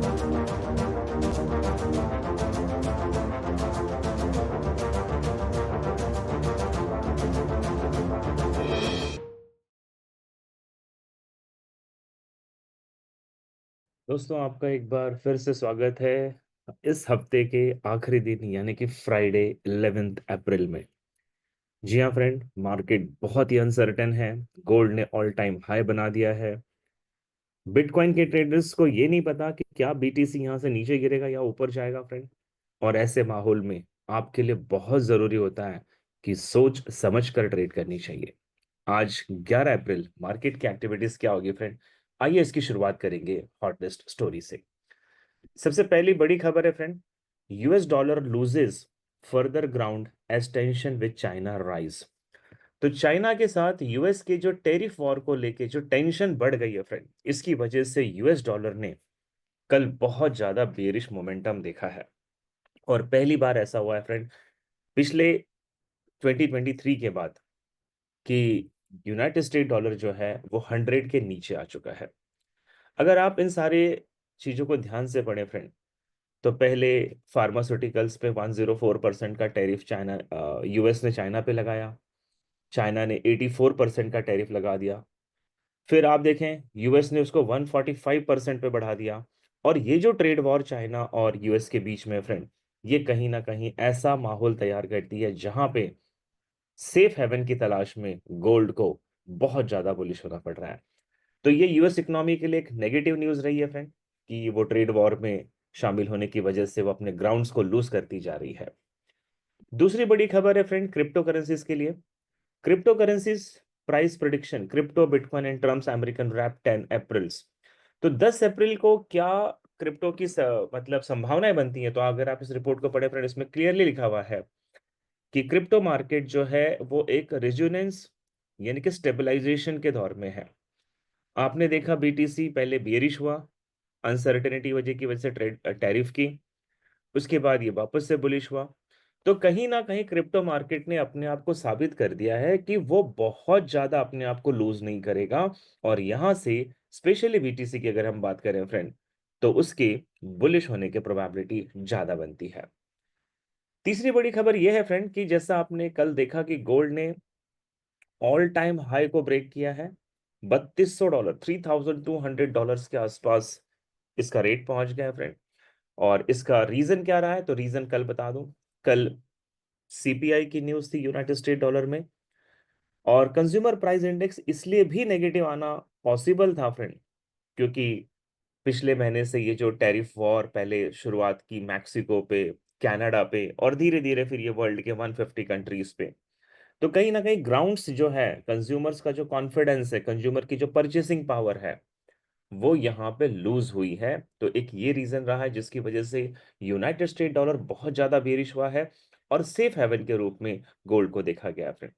दोस्तों, आपका एक बार फिर से स्वागत है इस हफ्ते के आखिरी दिन यानी कि फ्राइडे 11 अप्रैल में। जी हाँ फ्रेंड, मार्केट बहुत ही अनसर्टेन है। गोल्ड ने ऑल टाइम हाई बना दिया है। बिटकॉइन के ट्रेडर्स को ये नहीं पता कि क्या बीटीसी यहाँ से नीचे गिरेगा या ऊपर जाएगा फ्रेंड। और ऐसे माहौल में आपके लिए बहुत जरूरी होता है कि सोच समझ कर ट्रेड करनी चाहिए। आज 11 अप्रैल मार्केट की एक्टिविटीज क्या होगी फ्रेंड? आइए इसकी शुरुआत करेंगे हॉटेस्ट स्टोरी से। सबसे पहली बड़ी खबर है friend, US dollar loses further ground as tension with China rise. तो चाइना के साथ यूएस के जो टेरिफ वॉर को लेके जो टेंशन बढ़ गई है फ्रेंड, इसकी वजह से यूएस डॉलर ने कल बहुत ज्यादा बेरिश मोमेंटम देखा है। और पहली बार ऐसा हुआ है फ्रेंड पिछले 2023 के बाद कि यूनाइटेड स्टेट डॉलर जो है वो 100 के नीचे आ चुका है। अगर आप इन सारे चीजों को ध्यान से पढ़ें फ्रेंड, तो पहले फार्मास्यूटिकल्स पे 104% का टैरिफ चाइना यूएस ने चाइना पे लगाया। चाइना ने 84% का टैरिफ लगा दिया। फिर आप देखें यूएस ने उसको 145% पे बढ़ा दिया। और ये जो ट्रेड वॉर चाइना और यूएस के बीच में फ्रेंड, ये कहीं ना कहीं ऐसा माहौल तैयार करती है जहां पे सेफ हेवन की तलाश में गोल्ड को बहुत ज्यादा बुलिश होना पड़ रहा है। तो ये यूएस इकोनॉमी के लिए एक नेगेटिव न्यूज रही है फ्रेंड कि वो ट्रेड वॉर में शामिल होने की वजह से वो अपने ग्राउंड्स को लूज करती जा रही है। दूसरी बड़ी खबर है फ्रेंड क्रिप्टो करेंसीज के लिए। Crypto currencies price prediction crypto bitcoin and Trump's American wrap 10 April's. तो 10 अप्रैल को क्या क्रिप्टो की मतलब संभावनाएं बनती हैं? तो अगर आप इस रिपोर्ट को पढ़े फ्रेंड, इसमें क्लियरली लिखा हुआ है कि क्रिप्टो मार्केट जो है वो एक रेजोनेंस यानी कि स्टेबलाइजेशन के दौर में है। आपने देखा बीटीसी पहले बेरिश हुआ अनसर्टेनिटी वजह की वजह से ट्रेड टैरिफ की, उसके बाद ये वापस से बुलिश हुआ। तो कहीं ना कहीं क्रिप्टो मार्केट ने अपने आप को साबित कर दिया है कि वो बहुत ज्यादा अपने आप को लूज नहीं करेगा। और यहां से स्पेशली बीटीसी की अगर हम बात करें फ्रेंड, तो उसके बुलिश होने की प्रोबेबिलिटी ज्यादा बनती है। तीसरी बड़ी खबर यह है फ्रेंड कि जैसा आपने कल देखा कि गोल्ड ने ऑल टाइम हाई को ब्रेक किया है। $3200 $3200 के आसपास इसका रेट पहुंच गया है फ्रेंड। और इसका रीजन क्या रहा है? तो रीजन कल बता दूं। कल सीपीआई की न्यूज थी यूनाइटेड स्टेट डॉलर में। और कंज्यूमर प्राइस इंडेक्स इसलिए भी नेगेटिव आना पॉसिबल था फ्रेंड, क्योंकि पिछले महीने से ये जो टैरिफ वॉर पहले शुरुआत की मैक्सिको पे, कनाडा पे, और धीरे धीरे फिर ये वर्ल्ड के 150 कंट्रीज पे। तो कहीं ना कहीं ग्राउंड्स जो है, कंज्यूमर्स का जो कॉन्फिडेंस है, कंज्यूमर की जो परचेसिंग पावर है, वो यहाँ पे लूज हुई है। तो एक ये रीजन रहा है जिसकी वजह से यूनाइटेड स्टेट डॉलर बहुत ज्यादा बेरिश हुआ है और सेफ हेवन के रूप में गोल्ड को देखा गया फ्रेंड।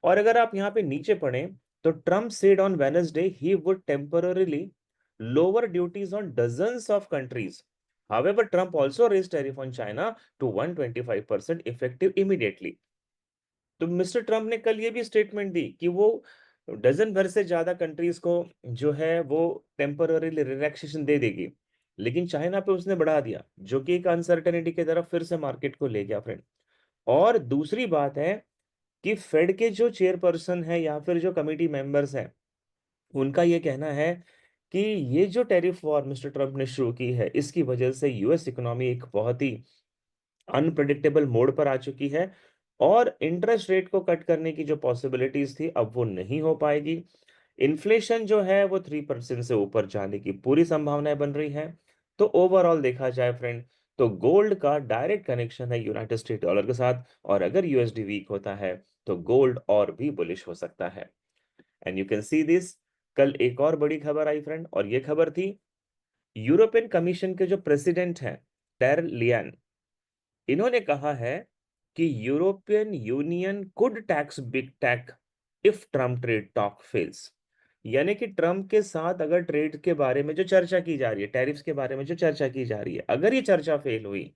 और अगर आप यहाँ पे नीचे पढ़ें, तो Trump said on Wednesday he would temporarily lower duties on dozens of countries. However, Trump also raised tariff on China to 125% effective immediately. तो मिस्टर ट्रम्प ने कल ये भी स्टेटमेंट दी कि वो डजन भर से ज्यादा कंट्रीज को जो है वो टेम्पररी रिलैक्सेशन दे देगी। लेकिन चाइना पे उसने बढ़ा दिया, जो कि एक अनसर्टेनिटी की तरफ फिर से मार्केट को ले गया फ्रेंड। और दूसरी बात है कि फेड के जो चेयरपर्सन है या फिर जो कमिटी मेंबर्स हैं, उनका ये कहना है कि ये जो टैरिफ वॉर मिस्टर ट्रम्प ने शुरू की है, इसकी वजह से यूएस इकोनॉमी एक बहुत ही अनप्रेडिक्टेबल मोड पर आ चुकी है। और इंटरेस्ट रेट को कट करने की जो पॉसिबिलिटीज थी अब वो नहीं हो पाएगी। इन्फ्लेशन जो है वो 3% से ऊपर जाने की पूरी संभावनाएं बन रही है। तो ओवरऑल देखा जाए फ्रेंड, तो गोल्ड का डायरेक्ट कनेक्शन है यूनाइटेड स्टेट डॉलर के साथ। और अगर यूएसडी वीक होता है तो गोल्ड और भी बुलिश हो सकता है। And you can see this. कल एक और बड़ी खबर आई फ्रेंड, और ये खबर थी यूरोपियन कमीशन के जो प्रेसिडेंट हैं, टेर लियन, इन्होंने कहा है कि European union could tax big tech if Trump trade talk fails. यानी कि ट्रम्प के साथ अगर ट्रेड के बारे में जो चर्चा की जा रही है, टैरिफ्स के बारे में जो चर्चा की जा रही है, अगर ये चर्चा फेल हुई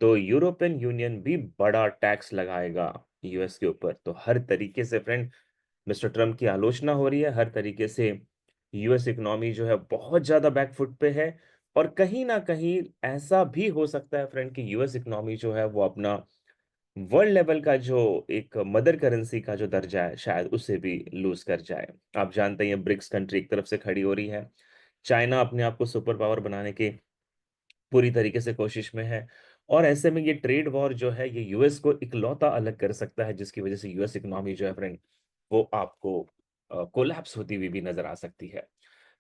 तो यूरोपियन यूनियन भी बड़ा टैक्स लगाएगा यूएस के ऊपर। तो हर तरीके से फ्रेंड मिस्टर ट्रम्प की आलोचना हो रही है, हर तरीके से यूएस इकोनॉमी जो है बहुत ज्यादा बैकफुट पे है। और कहीं ना कहीं ऐसा भी हो सकता है फ्रेंड कि यूएस इकोनॉमी जो है वो अपना वर्ल्ड लेवल का जो एक मदर करेंसी का जो दर्जा है शायद उसे भी लूज कर जाए। आप जानते हैं ब्रिक्स कंट्री एक तरफ से खड़ी हो रही है, चाइना अपने आप को सुपर पावर बनाने के पूरी तरीके से कोशिश में है, और ऐसे में ये ट्रेड वॉर जो है ये यूएस को इकलौता अलग कर सकता है, जिसकी वजह से यूएस इकोनॉमी जो है फ्रेंड वो आपको कोलैप्स होती हुई भी नजर आ सकती है।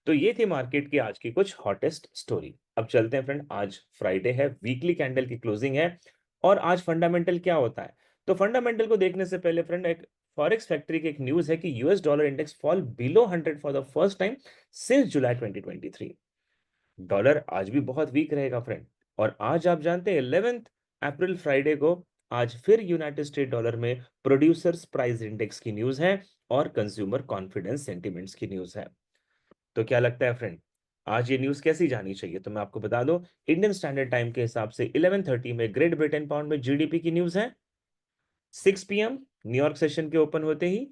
तो ये थी मार्केट की आज की कुछ हॉटेस्ट स्टोरी। अब चलते हैं फ्रेंड, आज फ्राइडे है, वीकली कैंडल की क्लोजिंग है, और आज फंडामेंटल क्या होता है। तो फंडामेंटल को देखने से पहले फ्रेंड एक फॉरेक्स फैक्ट्री की एक न्यूज है कि US dollar index fall below 100 for the first time since July 2023। Dollar आज भी बहुत वीक रहेगा फ्रेंड। और आज आप जानते हैं 11 अप्रैल फ्राइडे को आज फिर यूनाइटेड स्टेट डॉलर में प्रोड्यूसर्स प्राइस इंडेक्स की न्यूज है और कंज्यूमर कॉन्फिडेंस सेंटिमेंट्स की न्यूज है। तो क्या लगता है फ्रेंड, आज ये न्यूज कैसी जानी चाहिए? तो मैं आपको बता दूं, इंडियन स्टैंडर्ड टाइम के हिसाब से 11:30 में ग्रेट ब्रिटेन पाउंड में जीडीपी की न्यूज है। 6 PM न्यूयॉर्क सेशन के ओपन होते ही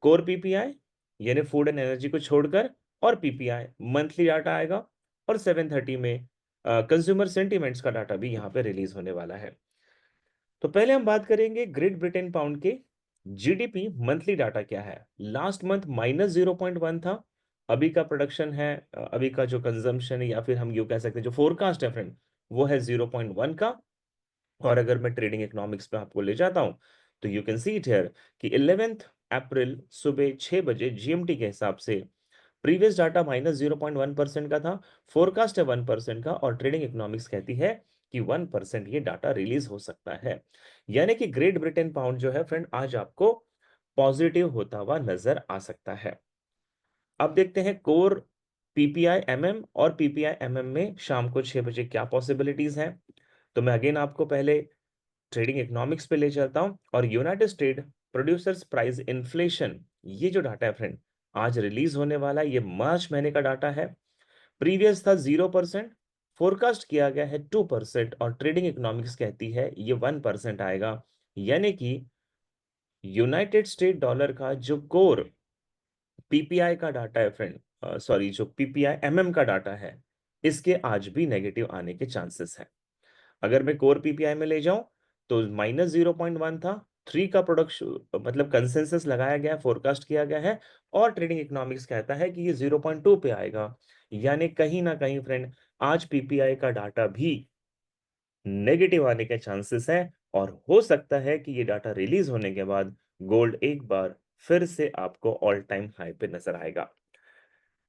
कोर पीपीआई यानी फूड एंड एनर्जी को छोड़कर और पीपीआई मंथली डाटा आएगा, और 7:30 में कंज्यूमर सेंटिमेंट्स का डाटा भी यहाँ पे रिलीज होने वाला है। तो पहले हम बात करेंगे ग्रेट ब्रिटेन पाउंड के जीडीपी मंथली डाटा क्या है। लास्ट मंथ -0.1 था। अभी का प्रोडक्शन है, अभी का जो कंजम्पशन है या फिर हम यूं कह सकते हैं जो फोरकास्ट है फ्रेंड वो है 0.1 का। और अगर मैं ट्रेडिंग इकोनॉमिक्स पे आपको ले जाता हूं तो you can see it here कि 11 अप्रैल सुबह 6 बजे जीएमटी के हिसाब से प्रीवियस डाटा -0.1% का था, फोरकास्ट है 1% का, और ट्रेडिंग इकोनॉमिक्स कहती है कि 1% ये डाटा रिलीज हो सकता है। यानी कि ग्रेट ब्रिटेन पाउंड जो है फ्रेंड आज आपको पॉजिटिव होता हुआ नजर आ सकता है। अब देखते हैं कोर पीपीआई एमएम और पीपीआई एमएम में शाम को 6 बजे क्या पॉसिबिलिटीज हैं। तो मैं अगेन आपको पहले ट्रेडिंग इकोनॉमिक्स पे ले चलता हूं, और United state producers price inflation ये जो डाटा है फ्रेंड आज रिलीज होने वाला है, ये मार्च महीने का डाटा है। प्रीवियस था 0%, फोरकास्ट किया गया है 2%, और ट्रेडिंग इकोनॉमिक्स कहती है ये 1% आएगा। यानी कि यूनाइटेड स्टेट डॉलर का जो कोर पीपीआई का डाटा है फ्रेंड, सॉरी जो पीपीआई एमएम का डाटा है, इसके आज भी नेगेटिव आने के चांसेस है। अगर मैं कोर पीपीआई में ले जाऊं तो -0.1 था, 3 का प्रोडक्शन मतलब कंसेंसस लगाया गया, फोरकास्ट किया गया है, और ट्रेडिंग इकोनॉमिक्स कहता है कि ये 0.2 पे आएगा। यानी कहीं ना कहीं फ्रेंड आज पीपीआई का डाटा भी नेगेटिव आने के चांसेस है, और हो सकता है कि ये डाटा रिलीज होने के बाद गोल्ड एक बार फिर से आपको ऑल टाइम हाई पे नजर आएगा।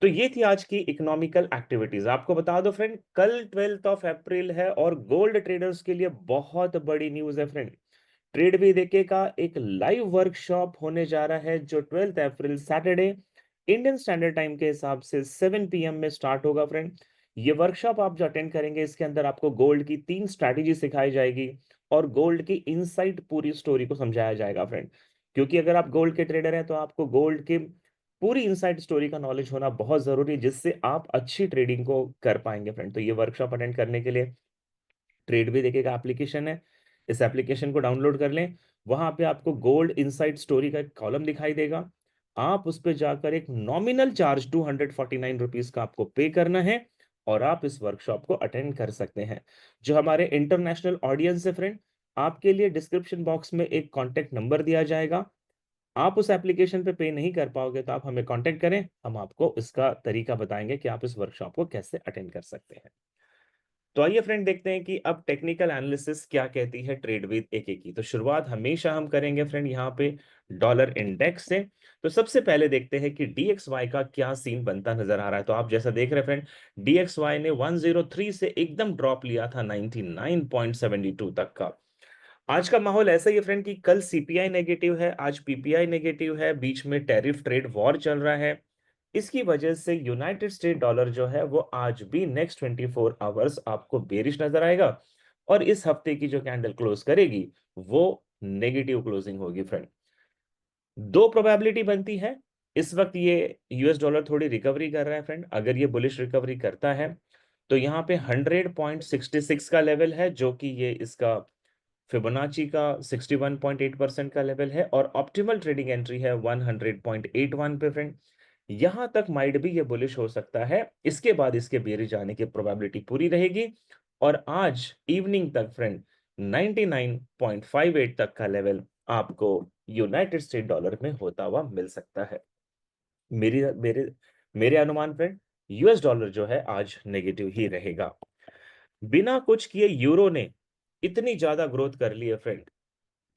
तो ये थी आज की इकोनॉमिकल एक्टिविटीज। आपको बता दो फ्रेंड, कल 12 अप्रैल है और गोल्ड ट्रेडर्स के लिए बहुत बड़ी न्यूज है फ्रेंड। ट्रेड भी देखे का एक लाइव वर्कशॉप होने जा रहा है जो 12 अप्रैल सैटरडे इंडियन स्टैंडर्ड टाइम के हिसाब से 7 PM में स्टार्ट होगा फ्रेंड। ये वर्कशॉप आप जो अटेंड करेंगे इसके अंदर आपको गोल्ड की 3 स्ट्रैटेजी सिखाई जाएगी, और गोल्ड की इनसाइड पूरी स्टोरी को समझाया जाएगा फ्रेंड। क्योंकि अगर आप गोल्ड के ट्रेडर हैं तो आपको गोल्ड के पूरी इनसाइड स्टोरी का नॉलेज होना बहुत जरूरी है, जिससे आप अच्छी ट्रेडिंग को कर पाएंगे फ्रेंड। तो ये वर्कशॉप अटेंड करने के लिए ट्रेड भी देखिएगा एप्लीकेशन है, इस एप्लीकेशन को डाउनलोड कर लें। वहां पे आपको गोल्ड इनसाइड स्टोरी का एक कॉलम दिखाई देगा, आप उस पर जाकर एक नॉमिनल चार्ज 249 रुपीज का आपको पे करना है, और आप इस वर्कशॉप को अटेंड कर सकते हैं। जो हमारे इंटरनेशनल ऑडियंस है फ्रेंड, आपके लिए डिस्क्रिप्शन बॉक्स में एक कॉन्टेक्ट नंबर दिया जाएगा। आप उस एप्लीकेशन पे नहीं कर पाओगे तो आप हमें कांटेक्ट करें, हम आपको इसका तरीका बताएंगे कि आप इस वर्कशॉप को कैसे अटेंड कर सकते हैं। तो आइए फ्रेंड देखते हैं कि अब टेक्निकल एनालिसिस क्या कहती है ट्रेड विद एके की। तो शुरुआत हमेशा हम करेंगे फ्रेंड यहाँ पे डॉलर इंडेक्स से। तो सबसे पहले देखते हैं कि डीएक्सवाई का क्या सीन बनता नजर आ रहा है। तो आप जैसा देख रहे हैं फ्रेंड, डीएक्सवाई ने 103 से एकदम ड्रॉप लिया था 99.72 तक का। आज का माहौल ऐसा ही है फ्रेंड कि कल सीपीआई नेगेटिव है, आज पीपीआई नेगेटिव है, बीच में टैरिफ ट्रेड वॉर चल रहा है। इसकी वजह से यूनाइटेड स्टेट डॉलर जो है वो आज भी नेक्स्ट 24 आवर्स आपको बेरिश नजर आएगा, और इस हफ्ते की जो कैंडल क्लोज करेगी वो नेगेटिव क्लोजिंग होगी फ्रेंड। दो प्रोबेबिलिटी बनती है। इस वक्त ये यूएस डॉलर थोड़ी रिकवरी कर रहा है फ्रेंड, अगर ये बुलिश रिकवरी करता है तो यहाँ पे 100.66 का लेवल है, जो कि ये इसका फिबोनाची का 61.8% का लेवल है, और ऑप्टिमल ट्रेडिंग एंट्री है 100.81 पे फ्रेंड। यहां तक माइट भी ये बुलिश हो सकता है, इसके बाद इसके बेरिश जाने की प्रोबेबिलिटी पूरी रहेगी। और आज इवनिंग तक फ्रेंड 99.58 तक का लेवल आपको यूनाइटेड स्टेट डॉलर में होता हुआ मिल सकता है। मेरी मेरे मेरे अनुमान फ्रेंड, यूएस डॉलर जो है आज नेगेटिव ही रहेगा। बिना कुछ किए यूरो ने इतनी ज्यादा ग्रोथ कर ली है फ्रेंड,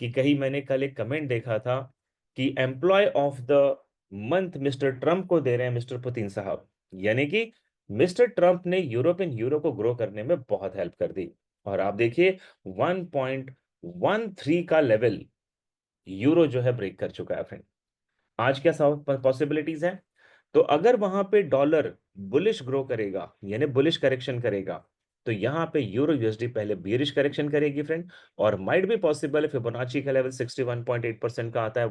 कि कहीं मैंने कल एक कमेंट देखा था कि employee of the month mister Trump को दे रहे हैं मिस्टर पुतिन साहब। यानी कि मिस्टर ट्रम्प ने यूरोपियन यूरो को ग्रो करने में बहुत हेल्प कर दी। और आप देखिए 1.13 का लेवल यूरो जो है ब्रेक कर चुका है फ्रेंड। आज क्या पॉसिबिलिटीज हैं? तो अगर वहां पे डॉलर बुलिश ग्रो करेगा यानी बुलिश करेक्शन करेगा, तो यहां पे यूरो यूएसडी पहले बियरिश करेक्शन करेगी फ्रेंड। और माइट भी पॉसिबल है फिबोनाची का लेवल 61.8% का आता है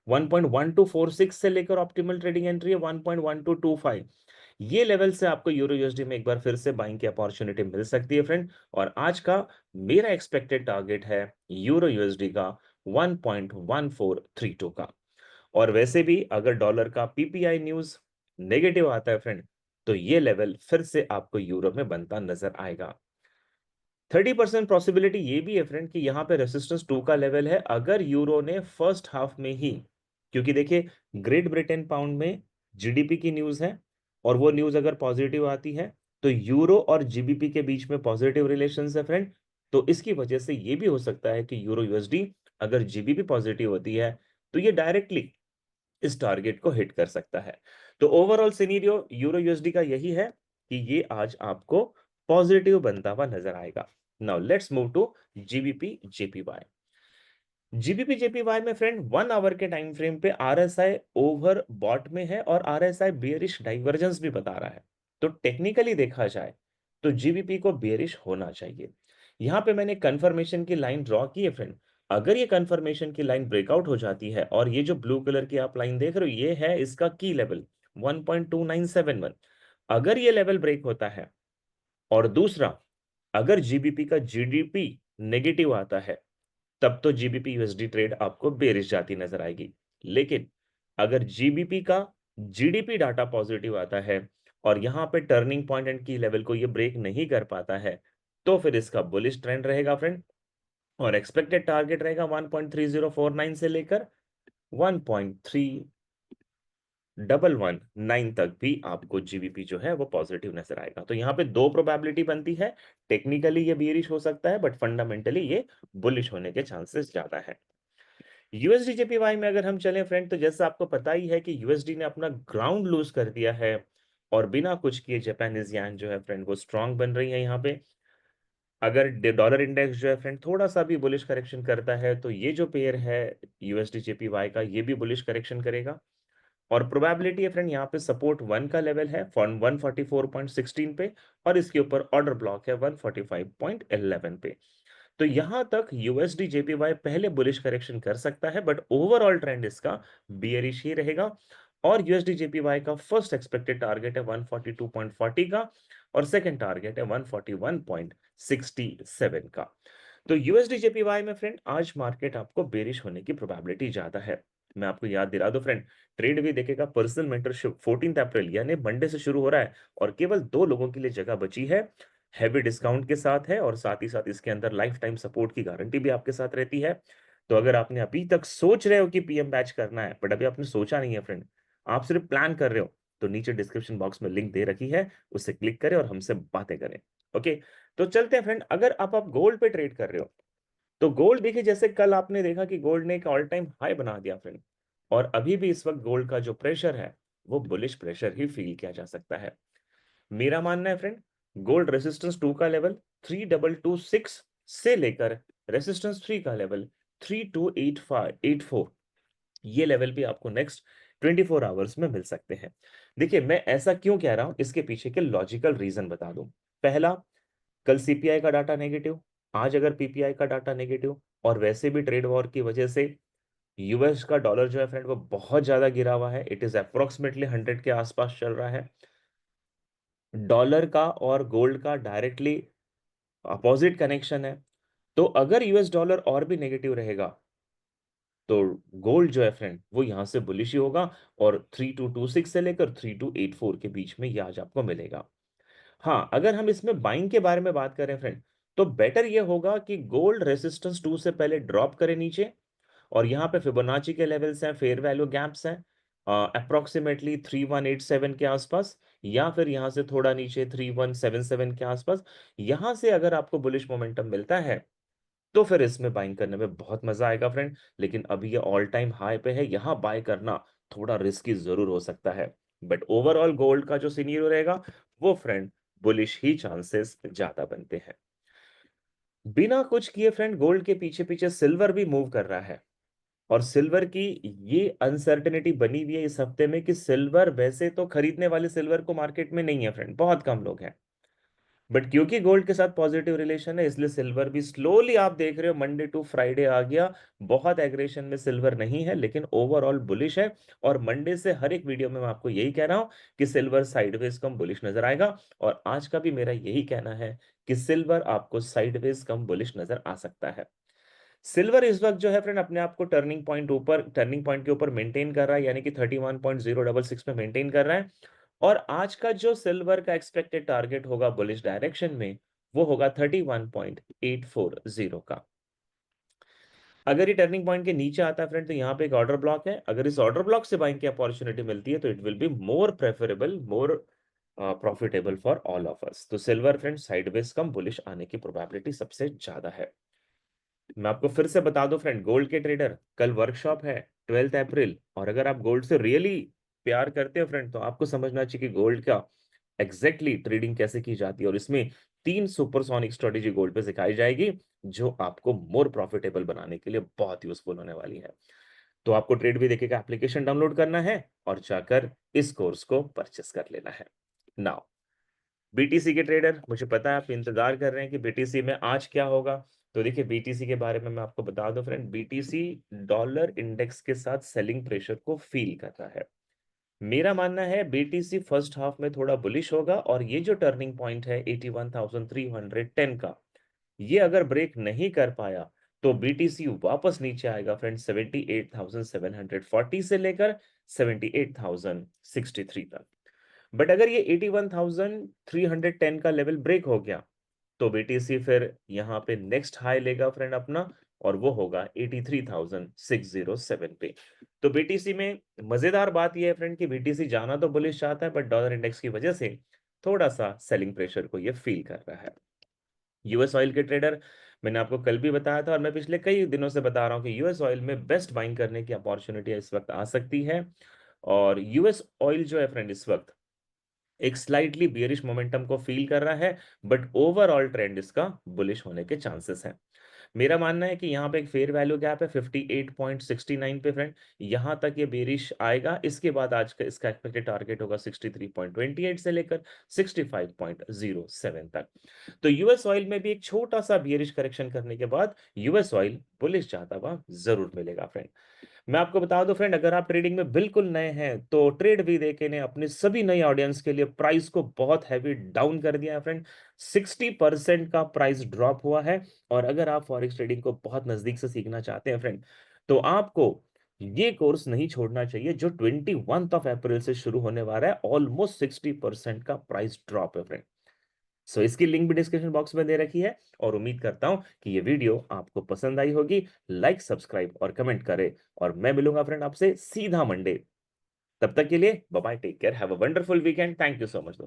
1.1246 से लेकर ऑप्टिमल ट्रेडिंग एंट्री है 1.1225। ये लेवल से आपको यूरो यूएसडी में एक बार फिर से बाइंग की अपॉर्चुनिटी मिल सकती है फ्रेंड। और आज का मेरा एक्सपेक्टेड टारगेट है यूरो यूएसडी का 1.1432 का। और वैसे भी अगर डॉलर का पीपीआई न्यूज नेगेटिव आता है फ्रेंड, तो ये लेवल फिर से आपको यूरो में बनता नजर आएगा। 30% पॉसिबिलिटी ये भी है फ्रेंड कि यहाँ पे रेसिस्टेंस 2 का लेवल है अगर यूरो ने फर्स्ट हाफ में ही, क्योंकि देखिए ग्रेट ब्रिटेन पाउंड में जीडीपी की न्यूज है, और वो न्यूज अगर पॉजिटिव आती है तो यूरो और जीबीपी के बीच में पॉजिटिव रिलेशंस है फ्रेंड। तो इसकी वजह से ये भी हो सकता है कि यूरो यूएसडी अगर जीबीपी पॉजिटिव होती है तो ये डायरेक्टली इस टारगेट को हिट कर सकता है। तो ओवरऑल सिनेरियो यूरो यूएसडी का यही है कि ये आज आपको पॉजिटिव बनता हुआ नजर आएगा। Now let's move to GBP JPY. GBP JPY में फ्रेंड 1 आवर के टाइम फ्रेम पे आरएसआई ओवर बॉट में है और आरएसआई बेयरिश डाइवर्जेंस भी बता रहा है। तो टेक्निकली देखा जाए तो जीबीपी को बेयरिश होना चाहिए। यहां पे मैंने कंफर्मेशन की लाइन ड्रॉ की है फ्रेंड। अगर ये कंफर्मेशन की लाइन ब्रेकआउट हो जाती है, और ये जो ब्लू कलर की आप लाइन देख रहे हो ये है इसका की लेवल 1.2971। अगर ये लेवल ब्रेक होता है, और दूसरा अगर जीबीपी का जीडीपी नेगेटिव आता है, तब तो जीबीपी यूएसडी ट्रेड आपको बेरिश जाती नजर आएगी। लेकिन अगर जीबीपी का जीडीपी डाटा पॉजिटिव आता है और यहां पे टर्निंग पॉइंट एंड की लेवल को ये ब्रेक नहीं कर पाता है, तो फिर इसका बुलिश ट्रेंड रहेगा फ्रेंड। और एक्सपेक्टेड टारगेट रहेगा 1.3049 से लेकर 1.3119 तक भी आपको जीबीपी जो है वो पॉजिटिव नजर आएगा। तो यहाँ पे दो प्रोबेबिलिटी बनती है। टेक्निकली ये बेरिश हो सकता है, बट फंडामेंटली ये बुलिश होने के चांसेस ज्यादा है। यूएसडी जेपीवाई में अगर हम चलें फ्रेंड, तो जैसा आपको पता ही है कि यूएसडी ने अपना ग्राउंड लूज कर दिया है, और बिना कुछ किए जापानीज यान जो है फ्रेंड वो स्ट्रांग बन रही है यहाँ पे। अगर डॉलर इंडेक्स जो है फ्रेंड थोड़ा सा भी बुलिश करेक्शन करता है, तो ये जो पेयर है यूएसडी जेपीवाई का ये भी बुलिश करेक्शन करेगा। और प्रोबेबिलिटी है फ्रेंड यहाँ पे सपोर्ट 1 का लेवल है 144.16 पे, और इसके ऊपर ऑर्डर ब्लॉक है 145.11 पे। तो यहां तक यूएसडी जेपीवाई पहले बुलिश करेक्शन कर सकता है, बट ओवरऑल ट्रेंड इसका बियरिश ही रहेगा। और यूएसडी जेपीवाई का फर्स्ट एक्सपेक्टेड टारगेट है 142.40 का, और सेकंड टारगेट है 141.67 का। तो यूएसडी जेपीवाई में फ्रेंड आज मार्केट आपको बेरिश होने की प्रोबेबिलिटी ज्यादा है। मैं आपको याद दिला दूं फ्रेंड, ट्रेड भी देखेगा पर्सनल मेंटरशिप 14 अप्रैल यानी मंडे से शुरू हो रहा है, और केवल 2 लोगों के लिए जगह बची है। हैवी डिस्काउंट के साथ है, और साथ ही साथ इसके अंदर लाइफ टाइम सपोर्ट की गारंटी भी आपके साथ रहती है। तो अगर आपने अभी तक सोच रहे हो कि पीएम बैच करना है, बट अभी आपने सोचा नहीं है फ्रेंड, आप सिर्फ प्लान कर रहे हो, तो नीचे डिस्क्रिप्शन बॉक्स में लिंक दे रखी है, उससे क्लिक करें और हमसे बातें करें। ओके, तो चलते हैं फ्रेंड। अगर आप गोल्ड पे ट्रेड कर रहे हो, तो गोल्ड देखिए, जैसे कल आपने देखा कि गोल्ड ने एक ऑल टाइम हाई बना दिया फ्रेंड, और अभी भी इस वक्त गोल्ड का जो प्रेशर है वो बुलिश प्रेशर ही फील किया जा सकता है। मेरा मानना है फ्रेंड, गोल्ड रेसिस्टेंस 2 का लेवल 3226 से लेकर रेसिस्टेंस 3 का लेवल 328584, ये लेवल भी आपको नेक्स्ट 24 आवर्स में मिल सकते हैं। देखिए मैं ऐसा क्यों कह रहा हूं, इसके पीछे के लॉजिकल रीजन बता दूं। पहला, कल सीपीआई का डाटा नेगेटिव, आज अगर पीपीआई का डाटा नेगेटिव, और वैसे भी ट्रेड वॉर की वजह से यूएस का डॉलर जो है फ्रेंड वो बहुत ज्यादा गिरा हुआ है, इट इज अप्रोक्सीमेटली 100 के आसपास चल रहा है। डॉलर का और गोल्ड का डायरेक्टली अपोजिट कनेक्शन है। तो अगर यूएस डॉलर और भी नेगेटिव रहेगा, तो गोल्ड जो है फ्रेंड वो यहां से बुलिश ही होगा, और 3226 से लेकर 3284 के बीच में ये आज आपको मिलेगा। हाँ, अगर हम इसमें बाइंग के बारे में बात करें फ्रेंड, तो बेटर ये होगा कि गोल्ड रेसिस्टेंस 2 से पहले ड्रॉप करे नीचे, और यहाँ पे फिबोनाची के लेवल्स हैं, फेयर वैल्यू गैप्स हैं अप्रोक्सीमेटली 3187 के आसपास, या फिर यहाँ से थोड़ा नीचे 3177 के आसपास। यहाँ से अगर आपको बुलिश मोमेंटम मिलता है तो फिर इसमें बाइंग करने में बहुत मजा आएगा फ्रेंड। लेकिन अभी ये ऑल टाइम हाई पे है, यहाँ बाय करना थोड़ा रिस्की जरूर हो सकता है। बट ओवरऑल गोल्ड का जो सीनियर रहेगा वो फ्रेंड बुलिश ही चांसेस ज्यादा बनते हैं। बिना कुछ किए फ्रेंड गोल्ड के पीछे पीछे सिल्वर भी मूव कर रहा है, और सिल्वर की ये अनसर्टेनिटी बनी हुई है इस हफ्ते में कि सिल्वर, वैसे तो खरीदने वाले सिल्वर को मार्केट में नहीं है फ्रेंड, बहुत कम लोग हैं। बट क्योंकि गोल्ड के साथ पॉजिटिव रिलेशन है, इसलिए सिल्वर भी स्लोली, आप देख रहे हो मंडे टू फ्राइडे आ गया, बहुत एग्रेशन में सिल्वर नहीं है, लेकिन ओवरऑल बुलिश है। और मंडे से हर एक वीडियो में मैं आपको यही कह रहा हूं कि सिल्वर साइडवेज कम बुलिश नजर आएगा, और आज का भी मेरा यही कहना है कि सिल्वर आपको साइडवेज कम बुलिश नजर आ सकता है। सिल्वर इस वक्त जो है फ्रेंड अपने आप को टर्निंग पॉइंट के ऊपर मेंटेन कर रहा है, यानी कि 31.066 में मेंटेन कर रहा है। और आज का जो सिल्वर का एक्सपेक्टेड टारगेट होगा बुलिश डायरेक्शन में, वो होगा 31.840 का। अगर ये टर्निंग पॉइंट के नीचे आता है फ्रेंड, तो यहाँ पे एक ऑर्डर ब्लॉक है, अगर इस ऑर्डर ब्लॉक से बाइंग की अपॉर्चुनिटी मिलती है तो it will be more preferable, more profitable for all of us. तो सिल्वर फ्रेंड साइडवेज कम बुलिश आने की प्रोबेबिलिटी सबसे ज्यादा है। मैं आपको फिर से बता दूं फ्रेंड, गोल्ड के ट्रेडर, कल वर्कशॉप है 12 अप्रैल, और अगर आप गोल्ड से रियली प्यार करते हो फ्रेंड, तो आपको समझना चाहिए कि गोल्ड का एग्जैक्टली ट्रेडिंग कैसे की जाती है, और इसमें 3 सुपरसोनिक स्ट्रेटेजी गोल्ड पे सिखाई जाएगी, जो आपको मोर प्रॉफिटेबल बनाने के लिए बहुत यूजफुल होने वाली है। तो आपको ट्रेड भी देखेगा, एप्लीकेशन डाउनलोड करना है और जाकर इस कोर्स को परचेस कर लेना है। नाउ बीटीसी के ट्रेडर, मुझे पता है आप इंतजार कर रहे हैं कि बीटीसी में आज क्या होगा। तो देखिए, बीटीसी के बारे में मैं आपको बता दूं फ्रेंड, बीटीसी डॉलर इंडेक्स के साथ सेलिंग प्रेशर को फील कर रहा है। मेरा मानना है बीटीसी फर्स्ट हाफ में थोड़ा बुलिश होगा, और ये जो टर्निंग पॉइंट है 81,310 का, ये अगर ब्रेक नहीं कर पाया तो बीटीसी वापस नीचे आएगा फ्रेंड 78,740 से लेकर 78,063 तक। बट अगर ये 81,310 का लेवल ब्रेक हो गया, तो बीटीसी फिर यहाँ पे नेक्स्ट हाई लेगा फ्रेंड अपना, और वो होगा 83,607 पे। तो बीटीसी में मजेदार बात यह है फ्रेंड कि बीटीसी जाना तो बुलिश चाहता है, बट डॉलर इंडेक्स की वजह से थोड़ा सा सेलिंग प्रेशर को ये फील कर रहा है। यूएस ऑयल के ट्रेडर, मैंने आपको कल भी बताया था और मैं पिछले कई दिनों से बता रहा हूं कि यूएस ऑयल में बेस्ट बाइंग करने की अपॉर्चुनिटी इस वक्त आ सकती है। और यूएस ऑयल जो है फ्रेंड इस वक्त एक स्लाइटली बियरिश मोमेंटम को फील कर रहा है, बट ओवरऑल ट्रेंड इसका बुलिश होने के चांसेस हैं। मेरा मानना है कि यहाँ पे एक फेयर वैल्यू गैप है 58.69 पे फ्रेंड, यहाँ तक ये बेरिश आएगा, इसके बाद आज का इसका एक्सपेक्टेड टारगेट होगा 63.28 से लेकर 65.07 तक। तो यूएस ऑयल में भी एक छोटा सा बियरिश करेक्शन करने के बाद यूएस ऑयल बुलिश जाता हुआ जरूर मिलेगा फ्रेंड। मैं आपको बता दूं फ्रेंड, अगर आप ट्रेडिंग में बिल्कुल नए हैं तो ट्रेड वी देखे ने अपने सभी नई ऑडियंस के लिए प्राइस को बहुत हैवी डाउन कर दिया है फ्रेंड। 60% का प्राइस ड्रॉप हुआ है। और अगर आप फॉरेक्स ट्रेडिंग को बहुत नजदीक से सीखना चाहते हैं फ्रेंड, तो आपको ये कोर्स नहीं छोड़ना चाहिए जो 21 अप्रैल से शुरू होने वाला है। ऑलमोस्ट 60% का प्राइस ड्रॉप है फ्रेंड। सो इसकी लिंक भी डिस्क्रिप्शन बॉक्स में दे रखी है, और उम्मीद करता हूं कि ये वीडियो आपको पसंद आई होगी। लाइक, सब्सक्राइब और कमेंट करें, और मैं मिलूंगा फ्रेंड आपसे सीधा मंडे। तब तक के लिए bye bye, take care, have a wonderful weekend, thank you so much.